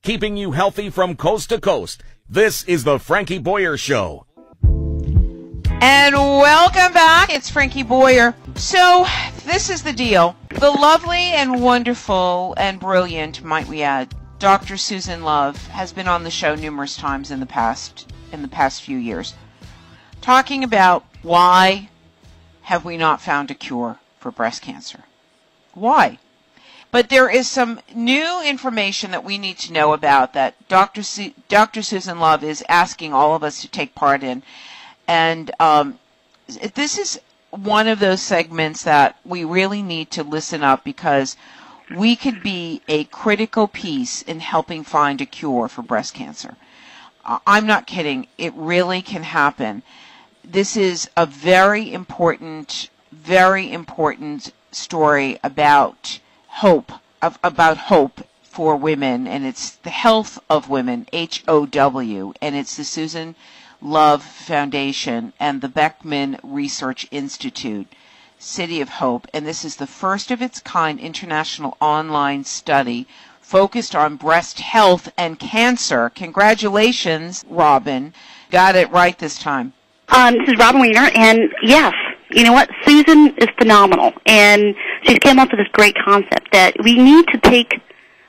keeping you healthy from coast to coast. This is the Frankie Boyer Show. And welcome back. It's Frankie Boyer. So, this is the deal. The lovely and wonderful and brilliant, might we add, Dr. Susan Love has been on the show numerous times in the past few years, talking about why have we not found a cure for breast cancer. Why? But there is some new information that we need to know about that Dr. Susan Love is asking all of us to take part in. And this is one of those segments that we really need to listen up, because we could be a critical piece in helping find a cure for breast cancer. I'm not kidding. It really can happen. This is a very important story about hope, about hope for women, and it's the health of women, HOW, and it's the Susan Love Foundation and the Beckman Research Institute, City of Hope, and this is the first of its kind international online study focused on breast health and cancer. Congratulations, Robin. Got it right this time. This is Robin Wiener, and yes, you know what? Susan is phenomenal, and she's came up with this great concept that we need to take.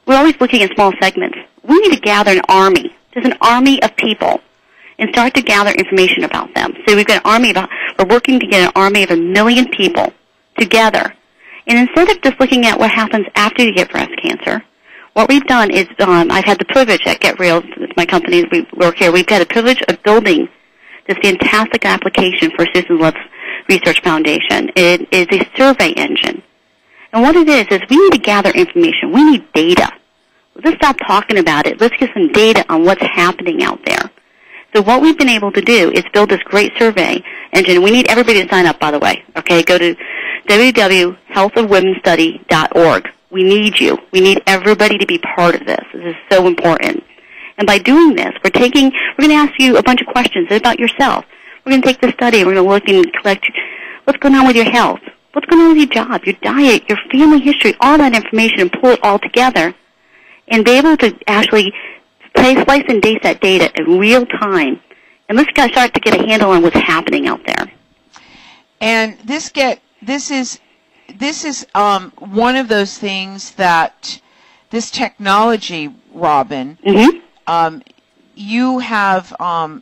We're always looking at small segments. We need to gather an army, just an army of people, and start to gather information about them. So we've got an army we're working to get an army of 1 million people together. And instead of just looking at what happens after you get breast cancer, what we've done is, I've had the privilege at Get Real, it's my company, we work here, we've had the privilege of building this fantastic application for Susan Love's Research Foundation. It is a survey engine. And what it is we need to gather information. We need data. Let's stop talking about it. Let's get some data on what's happening out there. So what we've been able to do is build this great survey engine. We need everybody to sign up, by the way. Okay, go to www.healthofwomenstudy.org. We need you. We need everybody to be part of this. This is so important. And by doing this, we're going to ask you a bunch of questions about yourself. We're going to take the study. We're going to look and collect what's going on with your health, what's going on with your job, your diet, your family history, all that information, and pull it all together and be able to actually slice and dice that data in real time, and let's start to get a handle on what's happening out there. And this is one of those things that this technology, Robin, you have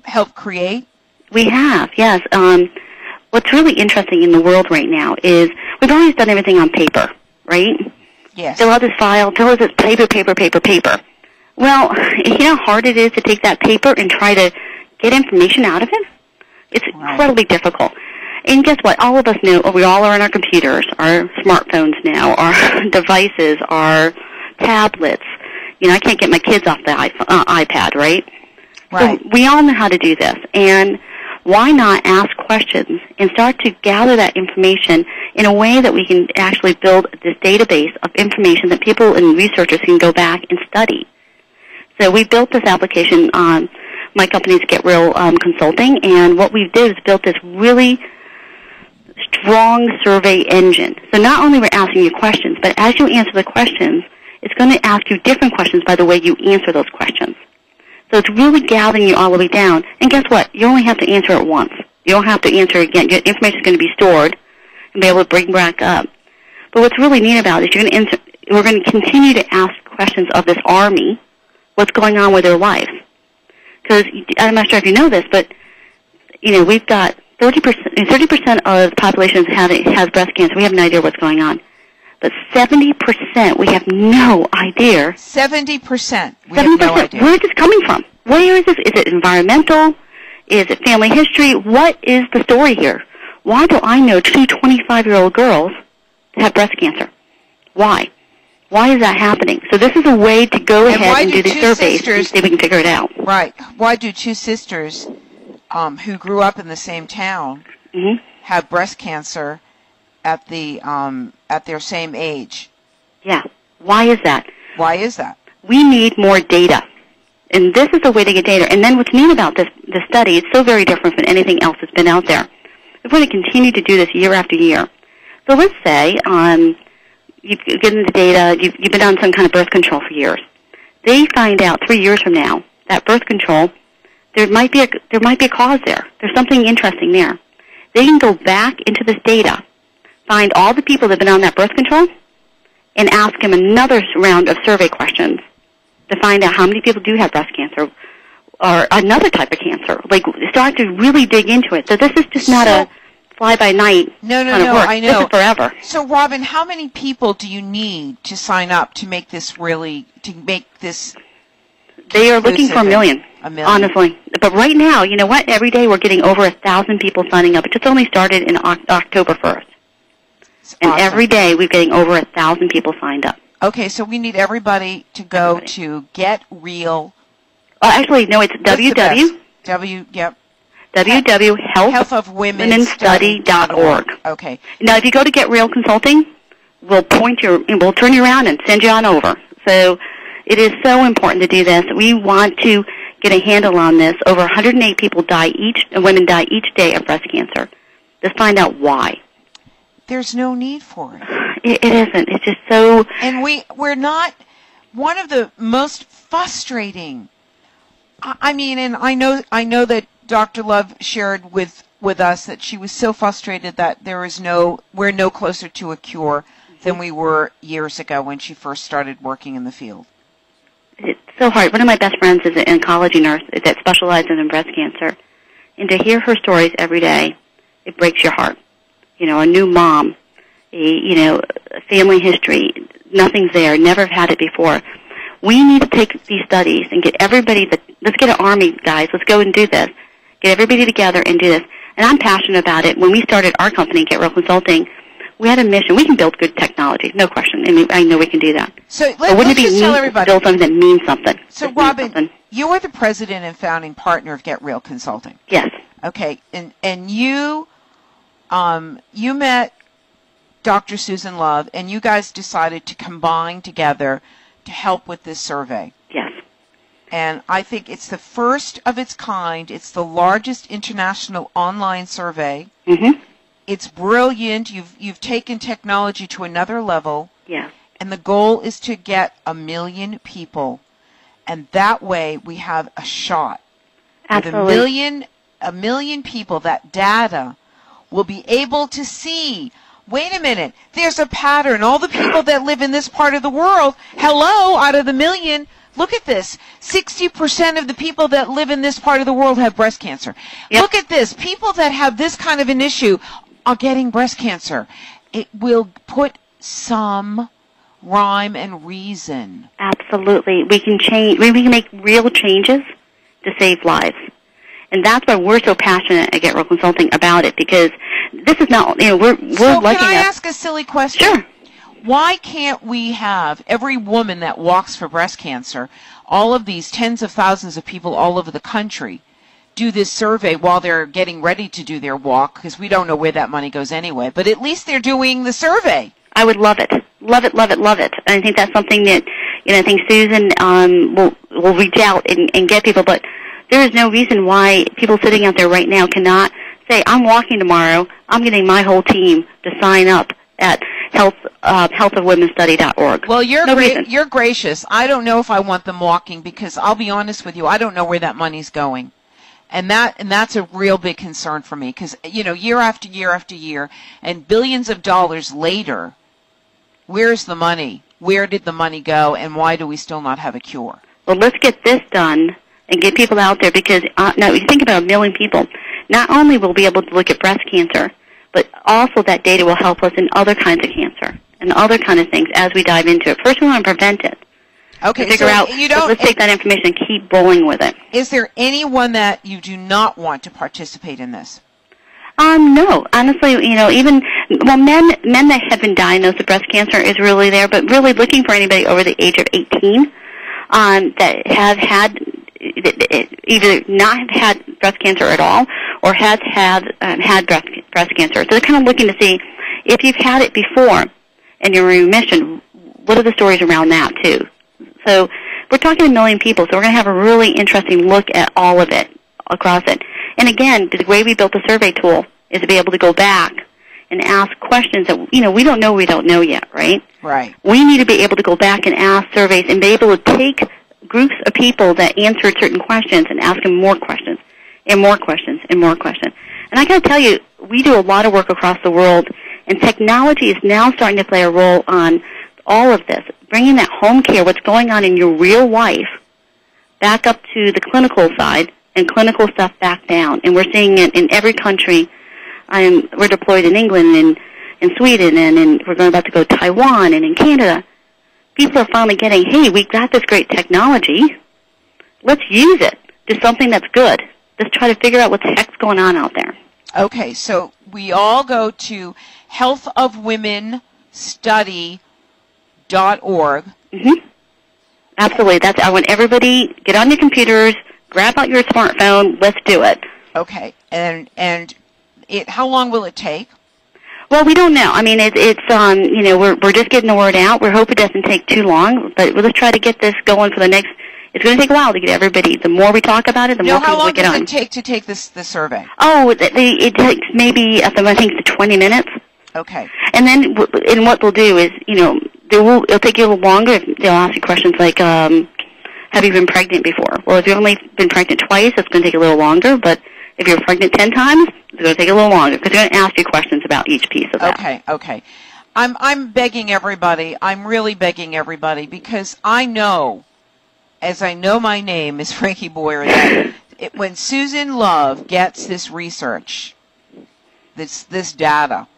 helped create. We have, yes. What's really interesting in the world right now is we've always done everything on paper, right? Yes. Fill out this file, fill out this paper. Well, you know how hard it is to take that paper and try to get information out of it? It's incredibly difficult. And guess what? All of us know, we all are on our computers, our smartphones now, our devices, our tablets. You know, I can't get my kids off the iPad, right? Right. So we all know how to do this. And why not ask questions and start to gather that information in a way that we can actually build this database of information that people and researchers can go back and study. So we built this application on my company's Get Real Consulting, and what we did is built this really strong survey engine. So not only we're asking you questions, but as you answer the questions, it's going to ask you different questions by the way you answer those questions. So it's really gathering you all the way down. And guess what? You only have to answer it once. You don't have to answer it again. Your information is going to be stored and be able to bring back up. But what's really neat about it is we're going to continue to ask questions of this army, what's going on with their life. Because I'm not sure if you know this, but you know we've got 30% of the population has breast cancer. We have no idea what's going on. But 70%, we have no idea. 70%. We have no idea. Where is this coming from? Where is this? Is it environmental? Is it family history? What is the story here? Why do I know two 25-year-old girls have breast cancer? Why? Why is that happening? So this is a way to go ahead and do the surveys and see if we can figure it out. Right. Why do two sisters who grew up in the same town have breast cancer at their same age? Yeah. Why is that? Why is that? We need more data. And this is a way to get data. And then what's neat about this study, it's so very different from anything else that's been out there. We're going to continue to do this year after year. So let's say you've given the data, you've been on some kind of birth control for years. they find out 3 years from now that birth control, there might be a cause there. There's something interesting there. They can go back into this data, find all the people that have been on that birth control, and ask them another round of survey questions to find out how many people do have breast cancer or another type of cancer. Like, start to really dig into it. So this is just not a fly-by-night No, kind of work. I know. This is forever. So, Robin, how many people do you need to sign up to make this They are looking for a million, honestly. But right now, you know what? Every day we're getting over 1,000 people signing up. It just only started in October 1st. And awesome. Every day we're getting over 1,000 people signed up. Okay, so we need everybody to go to Get Real. Actually, no, it's www.healthofwomenstudy.org. Okay. Now, if you go to Get Real Consulting, we'll turn you around and send you on over. So it is so important to do this. We want to get a handle on this. Over 108 women die each day of breast cancer. Let's find out why. There's no need for it. It isn't. It's just so... And we're not... One of the most frustrating... I mean, and I know that Dr. Love shared with us that she was so frustrated that we're no closer to a cure than we were years ago when she first started working in the field. It's so hard. One of my best friends is an oncology nurse that specializes in breast cancer. And to hear her stories every day, it breaks your heart. You know, a new mom, a family history, nothing's there, never had it before. We need to take these studies and get everybody, let's get an army, guys, let's go and do this. Get everybody together and do this. And I'm passionate about it. When we started our company, Get Real Consulting, we had a mission. We can build good technology, no question. I mean, I know we can do that. So let's just tell everybody. Build something that means something. So, Robin, you are the president and founding partner of Get Real Consulting. Yes. Okay, and you met Dr. Susan Love, and you guys decided to combine together to help with this survey. Yes. And I think it's the first of its kind. It's the largest international online survey. Mm-hmm. It's brilliant. You've taken technology to another level. Yes. And the goal is to get 1 million people. And that way we have a shot. Absolutely. With 1 million people, that data will be able to see, wait a minute, there's a pattern. All the people that live in this part of the world, out of the 1 million, look at this. 60% of the people that live in this part of the world have breast cancer. Yep. Look at this. People that have this kind of an issue are getting breast cancer. It will put some rhyme and reason. Absolutely. We can change. We can make real changes to save lives. And that's why we're so passionate at Get Real Consulting about it, because this is not, we're so looking at... can I ask a silly question? Sure. Why can't we have every woman that walks for breast cancer, all of these tens of thousands of people all over the country, do this survey while they're getting ready to do their walk, because we don't know where that money goes anyway, but at least they're doing the survey. I would love it. Love it, love it, love it. And I think that's something that, I think Susan will reach out and get people, but there is no reason why people sitting out there right now cannot say, I'm walking tomorrow, I'm getting my whole team to sign up at healthofwomenstudy.org. Well, you're gracious. I don't know if I want them walking, because I'll be honest with you, I don't know where that money's going. And that's a real big concern for me, because, year after year after year, and billions of dollars later, where's the money? Where did the money go, and why do we still not have a cure? Well, let's get this done and get people out there, because now you think about 1 million people. Not only will we be able to look at breast cancer, but also that data will help us in other kinds of cancer and other kind of things as we dive into it. First, we want to prevent it. Okay, to figure out, let's take that information and keep bowling with it. Is there anyone that you do not want to participate in this? No. Honestly, men that have been diagnosed with breast cancer is really there, but really looking for anybody over the age of 18 that have had either not had breast cancer at all or has had breast cancer. So they're kind of looking to see if you've had it before and you're in remission, what are the stories around that too? So we're talking 1 million people, so we're going to have a really interesting look at all of it, across it. And again, the way we built the survey tool is to be able to go back and ask questions that, we don't know yet, right? Right. We need to be able to go back and ask surveys and be able to take groups of people that answered certain questions and asked them more questions and more questions and more questions. And I got to tell you, we do a lot of work across the world, and technology is now starting to play a role on all of this, bringing that home care, what's going on in your real life, back up to the clinical side and clinical stuff back down. And we're seeing it in every country. We're deployed in England and in Sweden, and we're about to go to Taiwan and in Canada. People are finally getting, hey, we got this great technology. Let's use it to something that's good. Let's try to figure out what the heck's going on out there. Okay, so we all go to healthofwomenstudy.org. Mm-hmm. Absolutely. I want everybody, get on your computers, grab out your smartphone, let's do it. Okay, and how long will it take? Well, we don't know. I mean, we're just getting the word out. We hope it doesn't take too long, but let's try to get this going for the next. It's going to take a while to get everybody. The more we talk about it, the more people we get on. How long does it take to take this survey? Oh, it takes maybe I think 20 minutes. Okay. And then, what they'll do is, it'll take you a little longer. They'll ask you questions like, have you been pregnant before? Well, if you've only been pregnant twice, it's going to take a little longer. But if you're pregnant 10 times, it's going to take a little longer because they're going to ask you questions about each piece of that. Okay. I'm begging everybody. I'm really begging everybody because I know, as I know my name is Frankie Boyer, that when Susan Love gets this research, this data,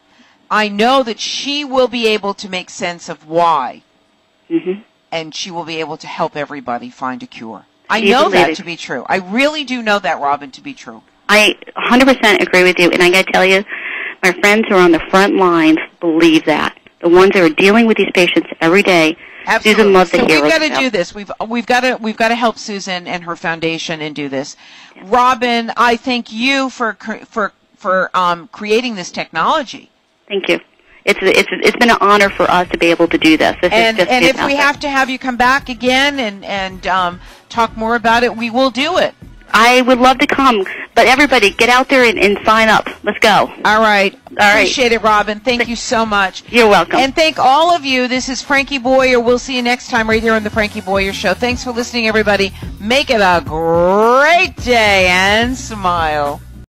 I know that she will be able to make sense of why, and she will be able to help everybody find a cure. I know that to be true. I really do know that, Robin, to be true. I 100% agree with you, and I got to tell you, my friends who are on the front lines believe that. The ones that are dealing with these patients every day. Absolutely. Susan loves to hear. So we've got to do this. We've got to help Susan and her foundation and do this. Yeah. Robin, I thank you for creating this technology. Thank you. It's been an honor for us to be able to do this. And if we have to have you come back again and talk more about it, we will do it. I would love to come, but everybody get out there and sign up. Let's go. All right. Appreciate it, Robin. Thank you so much. You're welcome. And thank all of you. This is Frankie Boyer. We'll see you next time right here on the Frankie Boyer Show. Thanks for listening, everybody. Make it a great day and smile.